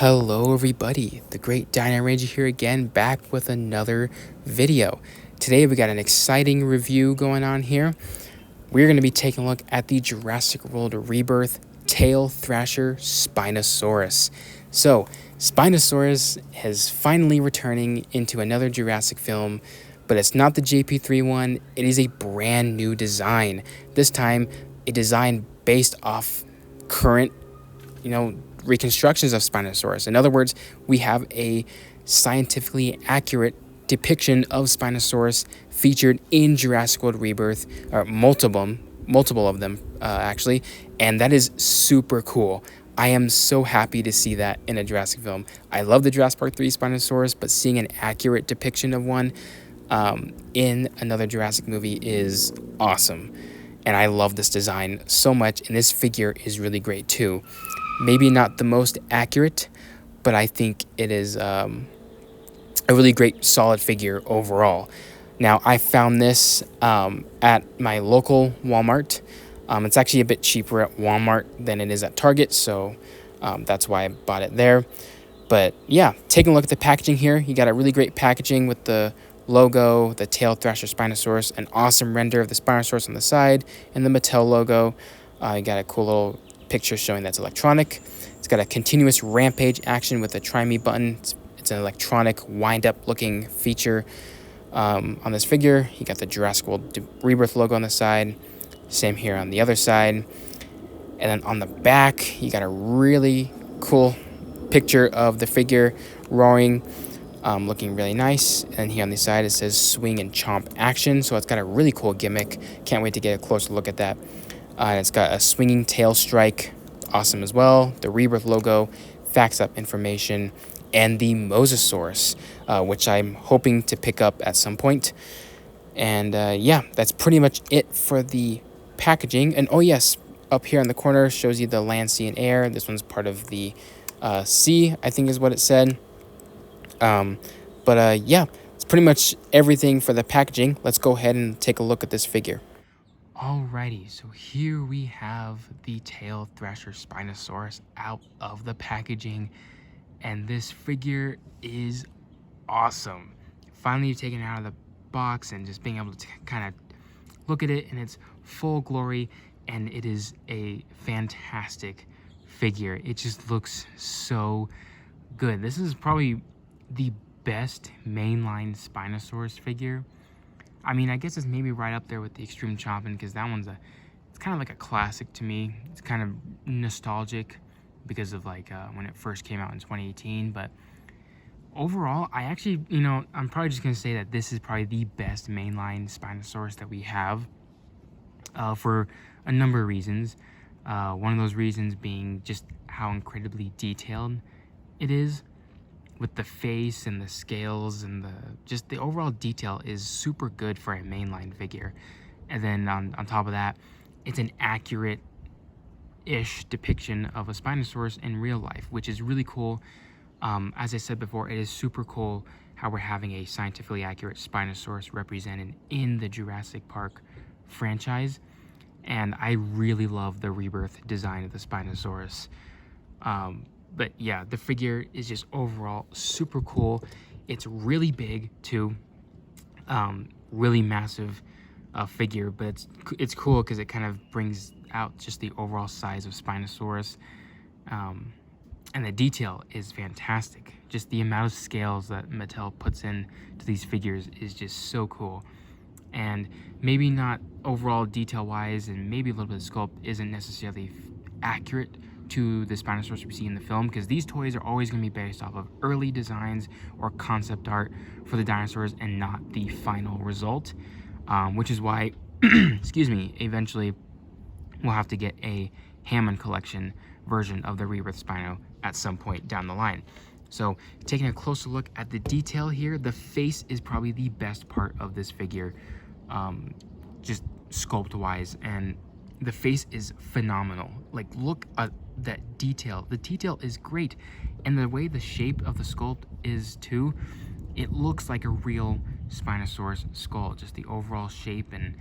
Hello everybody, the Great Dino Ranger here again, back with another video. Today we got an exciting review going on here. We're going to be taking a look at the Jurassic World Rebirth Tail Thrasher Spinosaurus. So, Spinosaurus is finally returning into another Jurassic film, but it's not the JP3 one, it is a brand new design. This time, a design based off current, reconstructions of Spinosaurus. In other words, we have a scientifically accurate depiction of Spinosaurus featured in Jurassic World Rebirth, or multiple of them actually, and that is super cool. I am so happy to see that in a Jurassic film. I love the Jurassic Park 3 Spinosaurus, but seeing an accurate depiction of one in another Jurassic movie is awesome. And I love this design so much, and this figure is really great too. Maybe not the most accurate, but I think it is a really great, solid figure overall. Now, I found this at my local Walmart. It's actually a bit cheaper at Walmart than it is at Target, so that's why I bought it there. But yeah, taking a look at the packaging here, you got a really great packaging with the logo, the Tail Thrasher Spinosaurus, an awesome render of the Spinosaurus on the side, and the Mattel logo. You got a cool little picture showing that's electronic. It's got a continuous rampage action with a try me button. It's an electronic wind-up looking feature on this figure. You got the Jurassic World Rebirth logo on the side. Same here on the other side. And then on the back, you got a really cool picture of the figure roaring, looking really nice. And here on the side, it says swing and chomp action. So it's got a really cool gimmick. Can't wait to get a closer look at that. And it's got a swinging tail strike, awesome as well. The Rebirth logo, facts up information, and the Mosasaurus, which I'm hoping to pick up at some point. And yeah, that's pretty much it for the packaging. And oh yes, up here in the corner shows you the land, sea, and air. This one's part of the sea, I think is what it said. Yeah, it's pretty much everything for the packaging. Let's go ahead and take a look at this figure. Alrighty, so here we have the Tail Thrasher Spinosaurus out of the packaging, and this figure is awesome. Finally taking it out of the box and just being able to kind of look at it in its full glory, and it is a fantastic figure. It just looks so good. This is probably the best mainline Spinosaurus figure. I mean, I guess it's maybe right up there with the Extreme Chomping, because that one's it's kind of like a classic to me. It's kind of nostalgic because of like when it first came out in 2018. But overall, I actually, I'm probably just going to say that this is probably the best mainline Spinosaurus that we have for a number of reasons. One of those reasons being just how incredibly detailed it is, with the face and the scales, and the overall detail is super good for a mainline figure. And then on top of that, it's an accurate-ish depiction of a Spinosaurus in real life, which is really cool. As I said before, it is super cool how we're having a scientifically accurate Spinosaurus represented in the Jurassic Park franchise. And I really love the Rebirth design of the Spinosaurus. But yeah, the figure is just overall super cool. It's really big too, really massive figure, but it's cool because it kind of brings out just the overall size of Spinosaurus. And the detail is fantastic. Just the amount of scales that Mattel puts in to these figures is just so cool. And maybe not overall detail-wise, and maybe a little bit of sculpt isn't necessarily accurate to the Spinosaurus we see in the film, because these toys are always going to be based off of early designs or concept art for the dinosaurs and not the final result, which is why excuse me, eventually we'll have to get a Hammond collection version of the Rebirth Spino at some point down the line. So taking a closer look at the detail here, the face is probably the best part of this figure, just sculpt wise, and the face is phenomenal. Like, look at that detail. The detail is great, and the way the shape of the sculpt is too, it looks like a real Spinosaurus skull. Just the overall shape and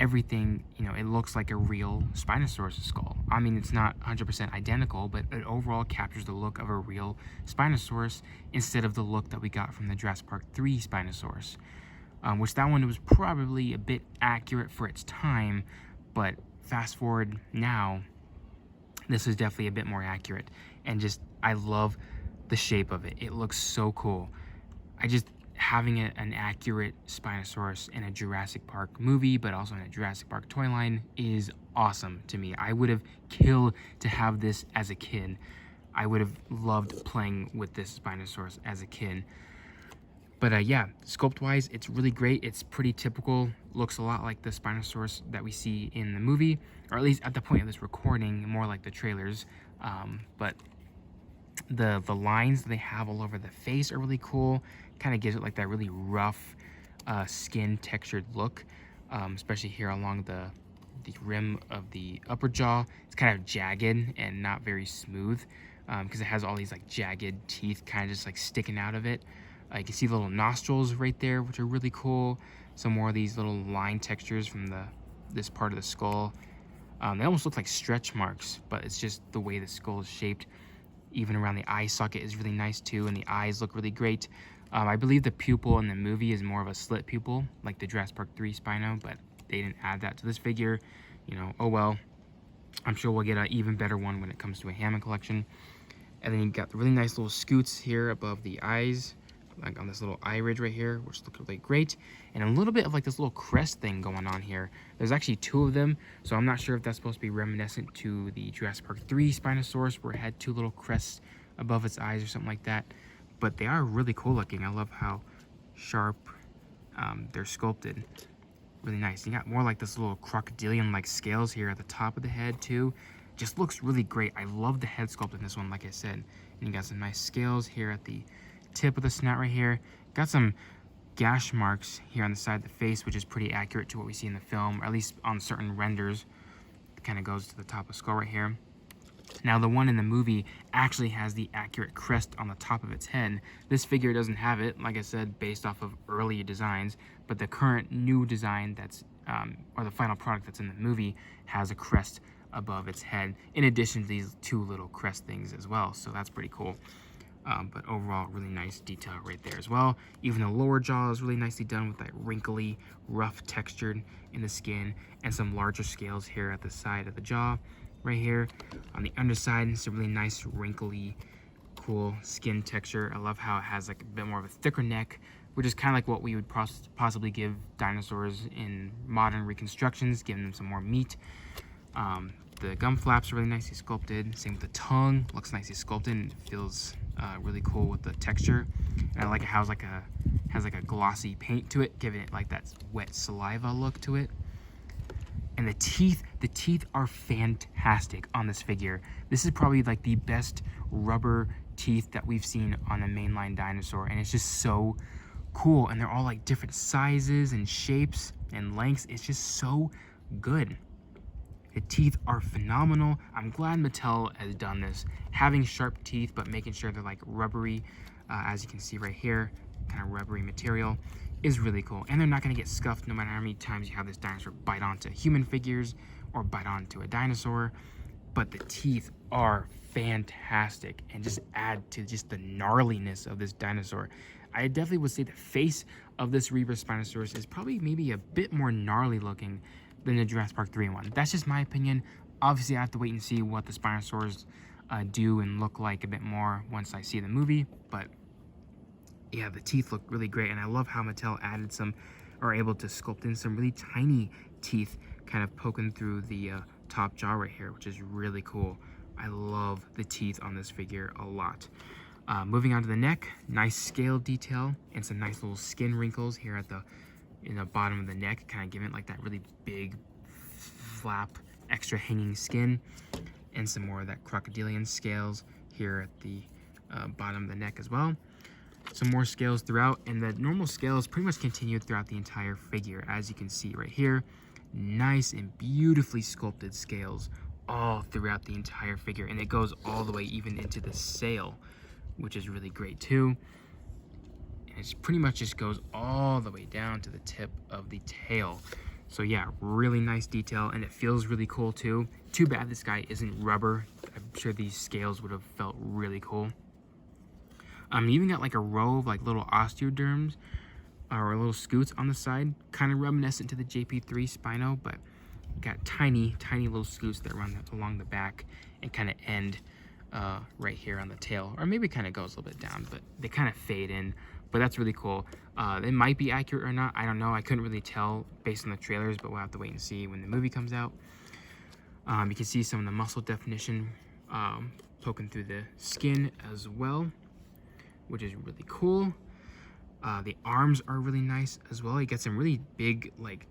everything, you know, it looks like a real Spinosaurus skull. I mean, it's not 100% identical, but it overall captures the look of a real Spinosaurus instead of the look that we got from the Jurassic Park 3 Spinosaurus. Which that one was probably a bit accurate for its time, but fast forward now, this is definitely a bit more accurate. And just, I love the shape of it. It looks so cool. Having an accurate Spinosaurus in a Jurassic Park movie, but also in a Jurassic Park toy line, is awesome to me. I would have killed to have this as a kid. I would have loved playing with this Spinosaurus as a kid. But yeah, sculpt-wise, it's really great. It's pretty typical. Looks a lot like the Spinosaurus that we see in the movie, or at least at the point of this recording, more like the trailers. But the lines that they have all over the face are really cool. Kind of gives it like that really rough skin textured look, especially here along the rim of the upper jaw. It's kind of jagged and not very smooth because it has all these like jagged teeth kind of just like sticking out of it. You can see the little nostrils right there, which are really cool. Some more of these little line textures from this part of the skull. They almost look like stretch marks, but it's just the way the skull is shaped. Even around the eye socket is really nice too, and the eyes look really great. I believe the pupil in the movie is more of a slit pupil, like the Jurassic Park 3 Spino, but they didn't add that to this figure. You know, oh well. I'm sure we'll get an even better one when it comes to a Hammond collection. And then you got the really nice little scoots here above the eyes, like on this little eye ridge right here, which look really great. And a little bit of like this little crest thing going on here. There's actually two of them, so I'm not sure if that's supposed to be reminiscent to the Jurassic Park 3 Spinosaurus, where it had two little crests above its eyes or something like that. But they are really cool looking. I love how sharp they're sculpted. Really nice. You got more like this little crocodilian like scales here at the top of the head too. Just looks really great. I love the head sculpt in this one, like I said. And you got some nice scales here at the tip of the snout right here. Got some gash marks here on the side of the face, which is pretty accurate to what we see in the film, or at least on certain renders. It kind of goes to the top of the skull right here. Now the one in the movie actually has the accurate crest on the top of its head. This figure doesn't have it, like I said, based off of early designs, but the current new design that's, or the final product that's in the movie has a crest above its head, in addition to these two little crest things as well, so that's pretty cool. But overall, really nice detail right there as well. Even the lower jaw is really nicely done with that wrinkly, rough textured in the skin, and some larger scales here at the side of the jaw. Right here on the underside, it's a really nice, wrinkly, cool skin texture. I love how it has like a bit more of a thicker neck, which is kind of like what we would possibly give dinosaurs in modern reconstructions, giving them some more meat. The gum flaps are really nicely sculpted. Same with the tongue, looks nicely sculpted and feels really cool with the texture. And I like how it has like a glossy paint to it, giving it like that wet saliva look to it. And the teeth are fantastic on this figure. This is probably like the best rubber teeth that we've seen on a mainline dinosaur, and it's just so cool. And they're all like different sizes and shapes and lengths. It's just so good. The teeth are phenomenal. I'm glad Mattel has done this, having sharp teeth but making sure they're like rubbery, as you can see right here, kind of rubbery material is really cool. And they're not going to get scuffed no matter how many times you have this dinosaur bite onto human figures or bite onto a dinosaur. But the teeth are fantastic and just add to just the gnarliness of this dinosaur. I definitely would say the face of this Rebirth Spinosaurus is probably maybe a bit more gnarly looking than the Jurassic Park 3 one. That's just my opinion. Obviously, I have to wait and see what the Spinosaurs do and look like a bit more once I see the movie, but yeah, the teeth look really great, and I love how Mattel added some, or able to sculpt in some really tiny teeth kind of poking through the top jaw right here, which is really cool. I love the teeth on this figure a lot. Moving on to the neck, nice scale detail and some nice little skin wrinkles here at in the bottom of the neck, kind of giving it like that really big flap, extra hanging skin, and some more of that crocodilian scales here at the bottom of the neck as well. Some more scales throughout, and the normal scales pretty much continued throughout the entire figure, as you can see right here. Nice and beautifully sculpted scales all throughout the entire figure, and it goes all the way even into the sail, which is really great too. And it pretty much just goes all the way down to the tip of the tail. So yeah, really nice detail, and it feels really cool too. Too bad this guy isn't rubber. I'm sure these scales would have felt really cool. You even got like a row of like little osteoderms or little scoots on the side, kind of reminiscent to the JP3 Spino, but got tiny little scoots that run along the back and kind of end right here on the tail, or maybe kind of goes a little bit down, but they kind of fade in. But that's really cool. It might be accurate or not, I don't know. I couldn't really tell based on the trailers, but we'll have to wait and see when the movie comes out. You can see some of the muscle definition poking through the skin as well, which is really cool. The arms are really nice as well. You get some really big, like,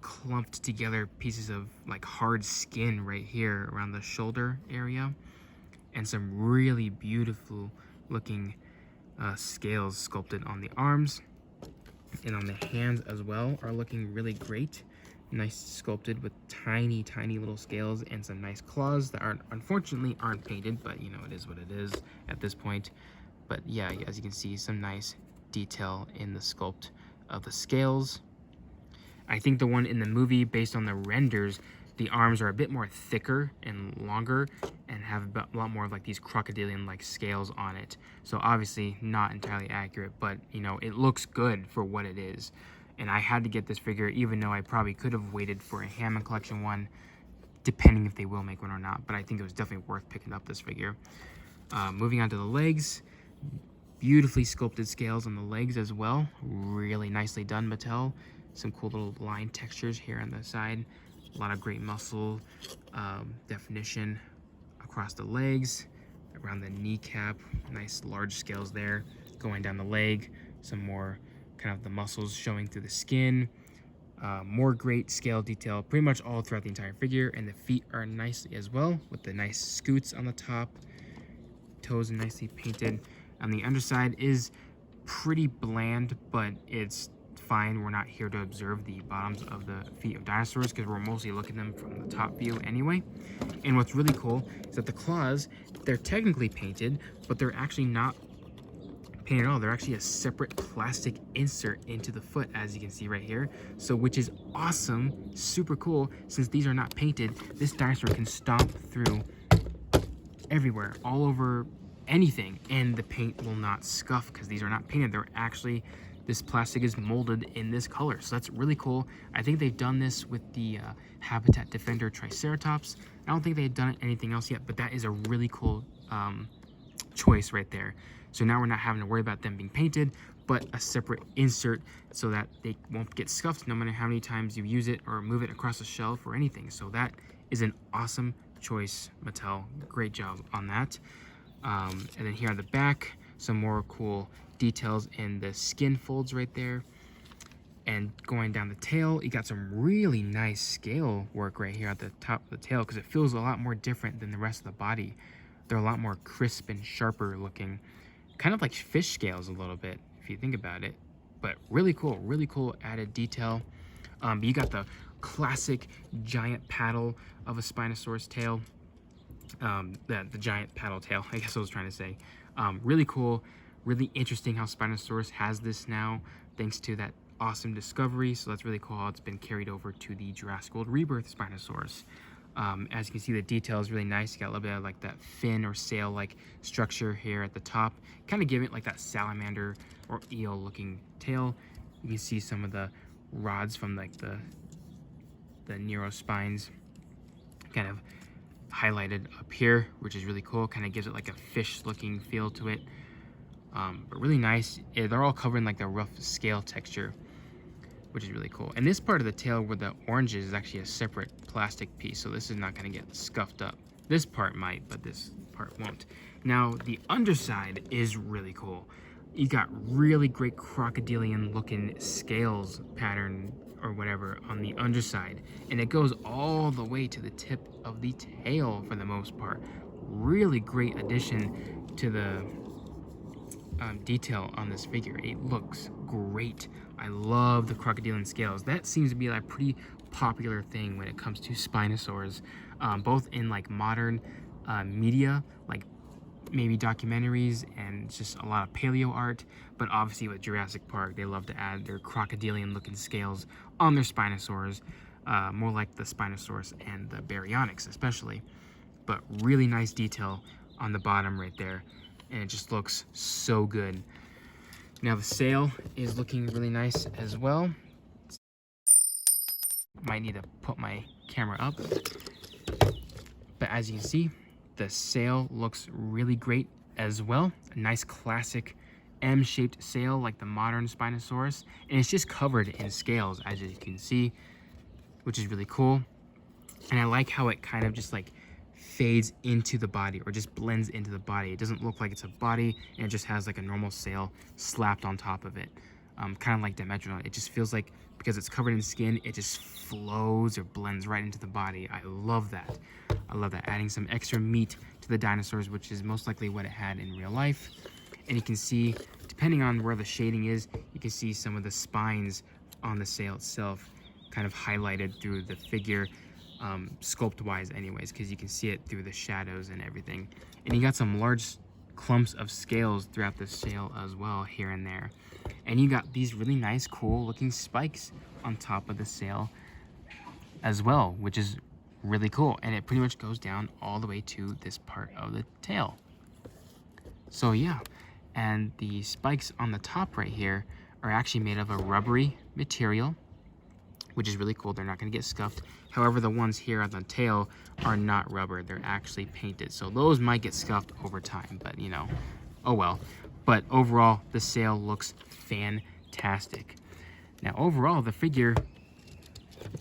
clumped together pieces of like hard skin right here around the shoulder area, and some really beautiful looking scales sculpted on the arms, and on the hands as well are looking really great. Nice sculpted with tiny little scales and some nice claws that unfortunately aren't painted, but you know, it is what it is at this point. But yeah, as you can see, some nice detail in the sculpt of the scales. I think the one in the movie, based on the renders, the arms are a bit more thicker and longer and have a lot more of like these crocodilian-like scales on it. So obviously not entirely accurate, but you know, it looks good for what it is. And I had to get this figure, even though I probably could have waited for a Hammond Collection one, depending if they will make one or not. But I think it was definitely worth picking up this figure. Moving on to the legs. Beautifully sculpted scales on the legs as well. Really nicely done, Mattel. Some cool little line textures here on the side. A lot of great muscle definition across the legs, around the kneecap. Nice large scales there. Going down the leg, some more kind of the muscles showing through the skin. More great scale detail pretty much all throughout the entire figure, and the feet are nicely as well, with the nice scoots on the top. Toes nicely painted. On the underside is pretty bland, but it's fine. We're not here to observe the bottoms of the feet of dinosaurs because we're mostly looking at them from the top view anyway. And what's really cool is that the claws, they're technically painted, but they're actually not painted at all. They're actually a separate plastic insert into the foot, as you can see right here. So, which is awesome, super cool. Since these are not painted, this dinosaur can stomp through everywhere, all over anything, and the paint will not scuff because these are not painted. They're actually, this plastic is molded in this color, so that's really cool. I think they've done this with the Habitat Defender Triceratops. I don't think they've done anything else yet, but that is a really cool choice right there. So now we're not having to worry about them being painted, but a separate insert so that they won't get scuffed no matter how many times you use it or move it across the shelf or anything. So that is an awesome choice, Mattel. Great job on that. And then here on the back, some more cool details in the skin folds right there. And going down the tail, you got some really nice scale work right here at the top of the tail, because it feels a lot more different than the rest of the body. They're a lot more crisp and sharper looking, kind of like fish scales a little bit if you think about it. But really cool added detail. You got the classic giant paddle of a Spinosaurus tail. The giant paddle tail, I guess I was trying to say. Really cool, really interesting how Spinosaurus has this now, thanks to that awesome discovery. So that's really cool how it's been carried over to the Jurassic World Rebirth Spinosaurus. As you can see, the detail is really nice. You got a little bit of like that fin or sail-like structure here at the top, kind of giving it like that salamander or eel-looking tail. You can see some of the rods from like the neurospines kind of highlighted up here, which is really cool. Kind of gives it like a fish-looking feel to it. But really nice. Yeah, they're all covered in like the rough scale texture, which is really cool. And this part of the tail where the orange is actually a separate plastic piece, so this is not going to get scuffed up. This part might, but this part won't. Now, the underside is really cool. You got really great crocodilian looking scales pattern or whatever on the underside, and it goes all the way to the tip of the tail for the most part. Really great addition to the detail on this figure. It looks great. I love the crocodilian scales. That seems to be a pretty popular thing when it comes to Spinosaurs, both in like modern media, like maybe documentaries and just a lot of paleo art. But obviously with Jurassic Park, they love to add their crocodilian looking scales on their Spinosaurs, more like the Spinosaurus and the Baryonyx especially. But really nice detail on the bottom right there, and it just looks so good. Now the sail is looking really nice as well. Might need to put my camera up, but as you can see, the sail looks really great as well. A nice classic M-shaped sail like the modern Spinosaurus, and it's just covered in scales as you can see, which is really cool. And I like how it kind of just like fades into the body, or just blends into the body. It doesn't look like it's a body, and it just has like a normal sail slapped on top of it, kind of like Dimensional. It just feels like, because it's covered in skin, it just flows or blends right into the body. I love that. I love that, adding some extra meat to the dinosaurs, which is most likely what it had in real life. And you can see, depending on where the shading is, you can see some of the spines on the sail itself kind of highlighted through the figure, sculpt wise anyways, because you can see it through the shadows and everything. And you got some large clumps of scales throughout the sail as well, here and there. And you got these really nice, cool looking spikes on top of the sail as well, which is really cool. And it pretty much goes down all the way to this part of the tail. So yeah, and the spikes on the top right here are actually made of a rubbery material, which is really cool. They're not going to get scuffed. However, the ones here on the tail are not rubber. They're actually painted. So those might get scuffed over time, but you know, oh well. But overall, the sail looks fantastic. Now, overall, the figure,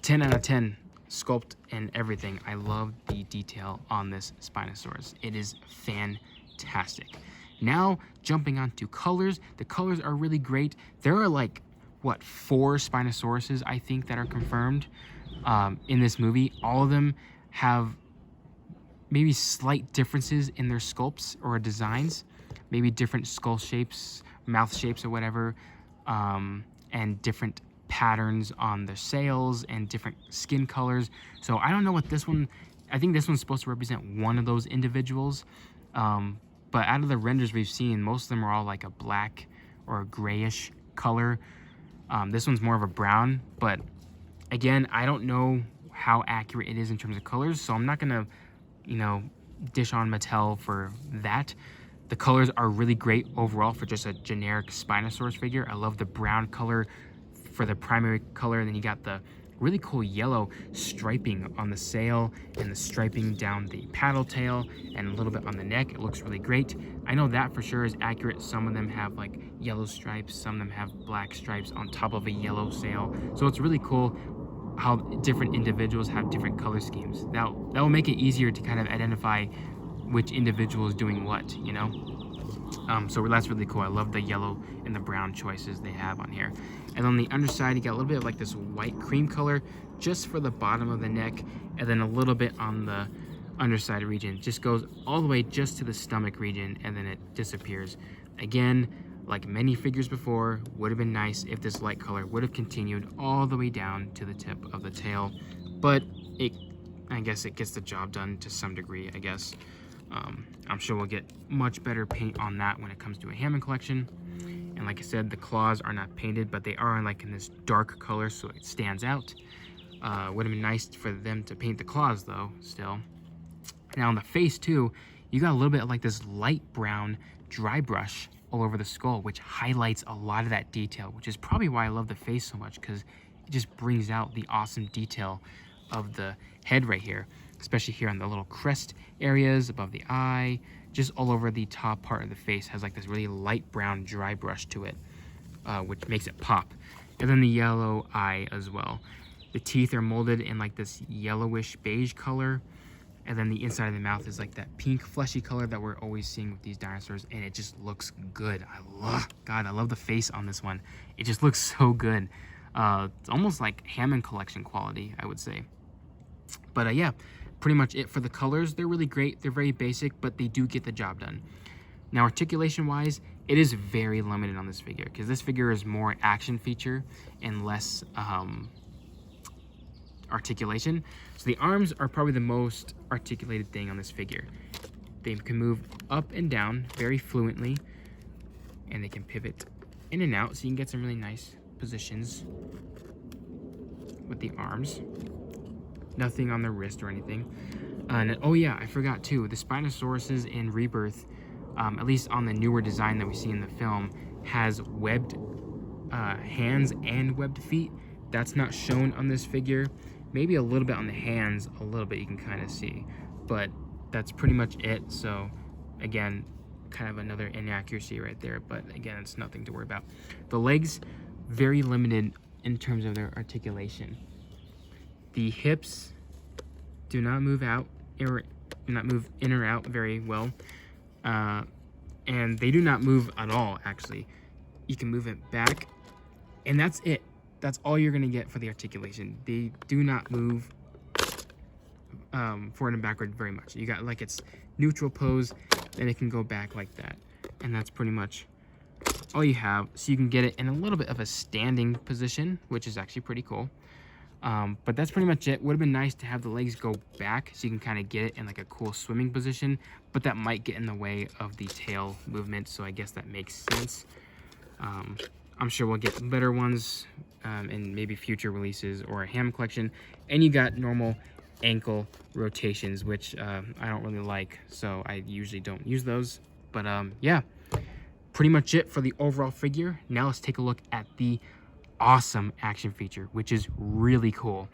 10 out of 10 sculpt and everything. I love the detail on this Spinosaurus. It is fantastic. Now, jumping on to colors. The colors are really great. There are like, what, 4 Spinosauruses, I think, that are confirmed in this movie. All of them have maybe slight differences in their sculpts or designs, maybe different skull shapes, mouth shapes or whatever, and different patterns on the sails and different skin colors. So I don't know what this one, I think this one's supposed to represent one of those individuals. But out of the renders we've seen, most of them are all like a black or a grayish color. This one's more of a brown, but again, I don't know how accurate it is in terms of colors, so I'm not gonna, you know, dish on Mattel for that. The colors are really great overall for just a generic Spinosaurus figure. I love the brown color for the primary color, and then you got the really cool yellow striping on the sail and the striping down the paddle tail and a little bit on the neck. It looks really great. I know that for sure is accurate. Some of them have like yellow stripes, some of them have black stripes on top of a yellow sail. So it's really cool how different individuals have different color schemes. That will make it easier to kind of identify which individual is doing what, you know? So that's really cool. I love the yellow and the brown choices they have on here. And on the underside, you got a little bit of like this white cream color just for the bottom of the neck, and then a little bit on the underside region. Just goes all the way just to the stomach region, and then it disappears. Again, like many figures before, would have been nice if this light color would have continued all the way down to the tip of the tail, but I guess it gets the job done to some degree, I guess. I'm sure we'll get much better paint on that when it comes to a Hammond collection. And like I said, the claws are not painted, but they are like in this dark color, so it stands out. Would have been nice for them to paint the claws though, still. Now on the face too, you got a little bit of like this light brown dry brush all over the skull, which highlights a lot of that detail, which is probably why I love the face so much, because it just brings out the awesome detail of the head right here, especially here on the little crest areas above the eye, just all over the top part of the face has like this really light brown dry brush to it, which makes it pop. And then the yellow eye as well. The teeth are molded in like this yellowish beige color, and then the inside of the mouth is like that pink fleshy color that we're always seeing with these dinosaurs, and it just looks good. I love the face on this one. It just looks so good. It's almost like Hammond collection quality, I would say. But yeah, pretty much it for the colors. They're really great. They're very basic, but they do get the job done. Now, articulation wise, it is very limited on this figure, because this figure is more action feature and less articulation. So the arms are probably the most articulated thing on this figure. They can move up and down very fluently, and they can pivot in and out, so you can get some really nice positions with the arms. Nothing on the wrist or anything. And oh yeah, I forgot too, the Spinosauruses in Rebirth, at least on the newer design that we see in the film, has webbed hands and webbed feet. That's not shown on this figure. Maybe a little bit on the hands, a little bit you can kind of see, but that's pretty much it. So again, kind of another inaccuracy right there, but again, it's nothing to worry about. The legs, very limited in terms of their articulation. The hips do not move out, or do not move in or out very well, and they do not move at all. Actually, you can move it back, and that's it. That's all you're gonna get for the articulation. They do not move forward and backward very much. You got like its neutral pose, then it can go back like that, and that's pretty much all you have. So you can get it in a little bit of a standing position, which is actually pretty cool. But that's pretty much it. Would have been nice to have the legs go back so you can kind of get it in like a cool swimming position, but that might get in the way of the tail movement, so I guess that makes sense. I'm sure we'll get better ones in maybe future releases or a ham collection. And you got normal ankle rotations, which I don't really like, so I usually don't use those. But yeah, pretty much it for the overall figure. Now let's take a look at the awesome action feature, which is really cool.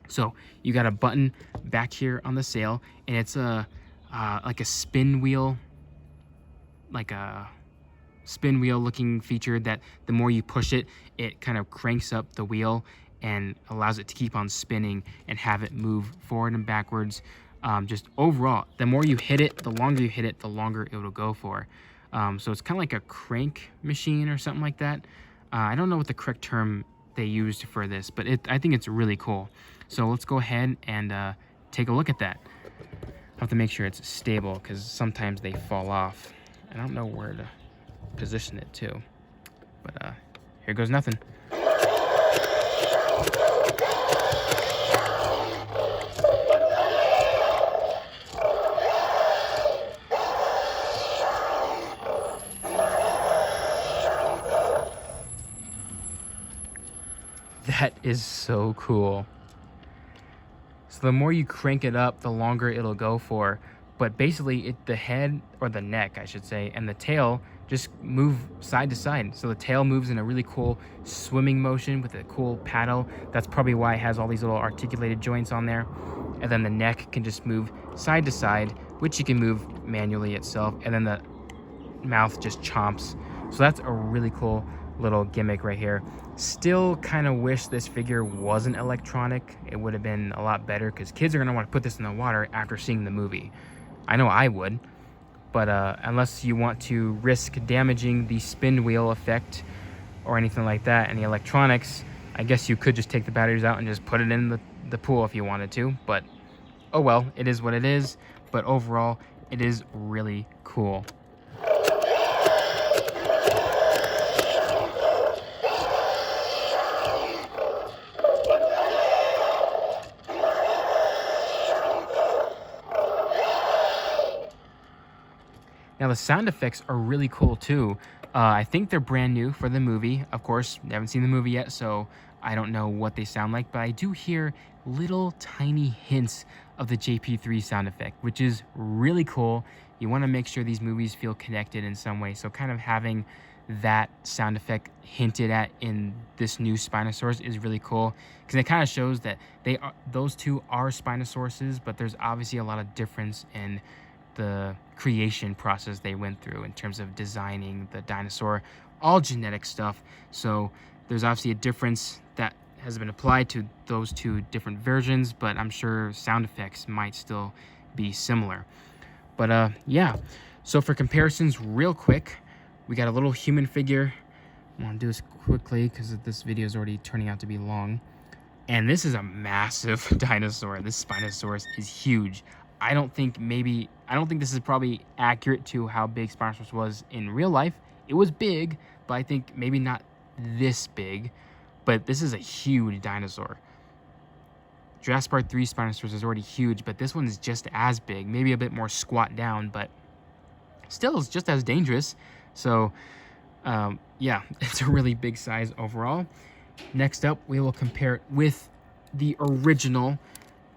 So you got a button back here on the sail, and it's like a spin wheel, like a spin wheel looking feature that the more you push it, it kind of cranks up the wheel and allows it to keep on spinning and have it move forward and backwards. Just overall, the more you hit it, the longer you hit it, the longer it'll go for. So it's kind of like a crank machine or something like that. I don't know what the correct term they used for this, but I think it's really cool. So let's go ahead and take a look at that. I have to make sure it's stable because sometimes they fall off. I don't know where to position it to, but here goes nothing. That is so cool. So the more you crank it up, the longer it'll go for. But basically, the head, or the neck, I should say, and the tail just move side to side. So the tail moves in a really cool swimming motion with a cool paddle. That's probably why it has all these little articulated joints on there. And then the neck can just move side to side, which you can move manually itself. And then the mouth just chomps. So that's a really cool little gimmick right here. Still kind of wish this figure wasn't electronic. It would have been a lot better because kids are going to want to put this in the water after seeing the movie. I know I would, but unless you want to risk damaging the spin wheel effect or anything like that and the electronics, I guess you could just take the batteries out and just put it in the pool if you wanted to. But oh well, it is what it is. But overall, it is really cool. Now the sound effects are really cool too. I think they're brand new for the movie. Of course, I haven't seen the movie yet, so I don't know what they sound like, but I do hear little tiny hints of the JP3 sound effect, which is really cool. You want to make sure these movies feel connected in some way, so kind of having that sound effect hinted at in this new Spinosaurus is really cool, because it kind of shows that those two are Spinosauruses, but there's obviously a lot of difference in the creation process they went through in terms of designing the dinosaur, all genetic stuff. So there's obviously a difference that has been applied to those two different versions, but I'm sure sound effects might still be similar. But yeah, so for comparisons real quick, we got a little human figure. I'm gonna do this quickly because this video is already turning out to be long. And this is a massive dinosaur. This Spinosaurus is huge. I don't think this is probably accurate to how big Spinosaurus was in real life. It was big, but I think maybe not this big. But this is a huge dinosaur. Jurassic Park 3 Spinosaurus is already huge, but this one is just as big, maybe a bit more squat down, but still is just as dangerous. So yeah, it's a really big size overall. Next up, we will compare it with the original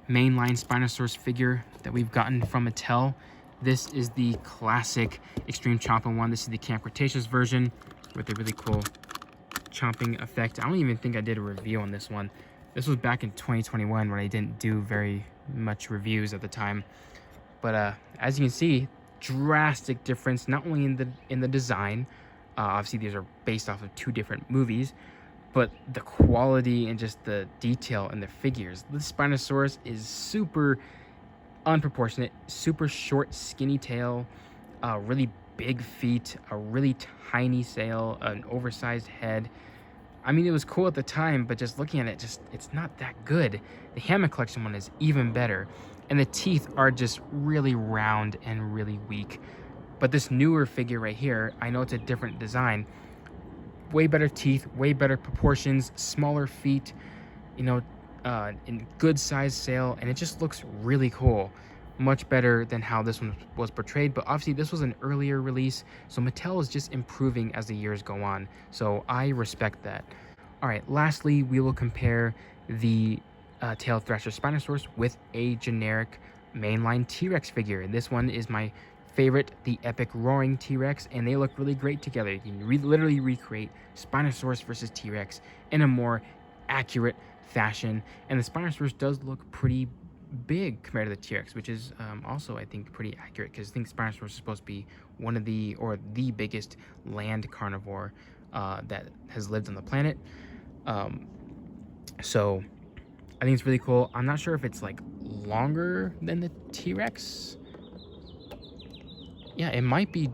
mainline Spinosaurus figure that we've gotten from Mattel. This is the classic Extreme Chomping one. This is the Camp Cretaceous version with a really cool chomping effect. I don't even think I did a review on this one. This was back in 2021 when I didn't do very much reviews at the time. But as you can see, drastic difference not only in the design. Obviously, these are based off of 2 different movies, but the quality and just the detail in the figures. This Spinosaurus is super unproportionate, super short, skinny tail, really big feet, a really tiny sail, an oversized head. I mean, it was cool at the time, but just looking at it, it's not that good. The Hammond Collection one is even better, and the teeth are just really round and really weak. But this newer figure right here, I know it's a different design. Way better teeth, way better proportions, smaller feet, you know, in good size sail, and it just looks really cool. Much better than how this one was portrayed, but obviously this was an earlier release, so Mattel is just improving as the years go on, so I respect that. All right, lastly, we will compare the tailed Thrasher Spinosaurus with a generic mainline T-Rex figure. This one is my favorite, the Epic Roaring T-Rex, and they look really great together. You can literally recreate Spinosaurus versus T-Rex in a more accurate fashion, and the Spinosaurus does look pretty big compared to the T-Rex, which is also, I think, pretty accurate, because I think Spinosaurus is supposed to be one of the biggest land carnivore that has lived on the planet. So I think it's really cool. I'm not sure if it's like longer than the T-Rex. Yeah, it might be.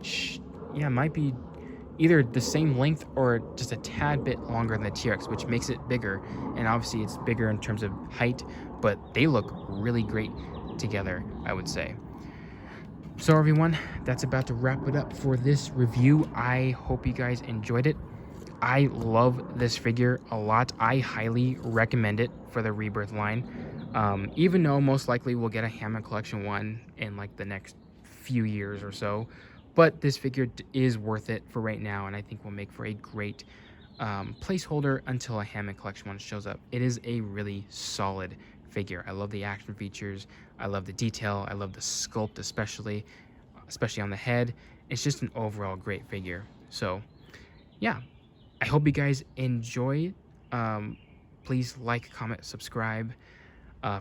Yeah, it might be either the same length or just a tad bit longer than the T-Rex, which makes it bigger. And obviously, it's bigger in terms of height, but they look really great together, I would say. So everyone, that's about to wrap it up for this review. I hope you guys enjoyed it. I love this figure a lot. I highly recommend it for the Rebirth line. Even though most likely we'll get a Hammond Collection one in like the next few years or so, but this figure is worth it for right now, and I think will make for a great placeholder until a Hammond Collection one shows up. It is a really solid figure. I love the action features, I love the detail, I love the sculpt, especially on the head. It's just an overall great figure. So yeah, I hope you guys enjoy. Please like, comment, subscribe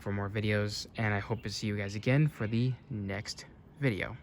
for more videos, and I hope to see you guys again for the next video.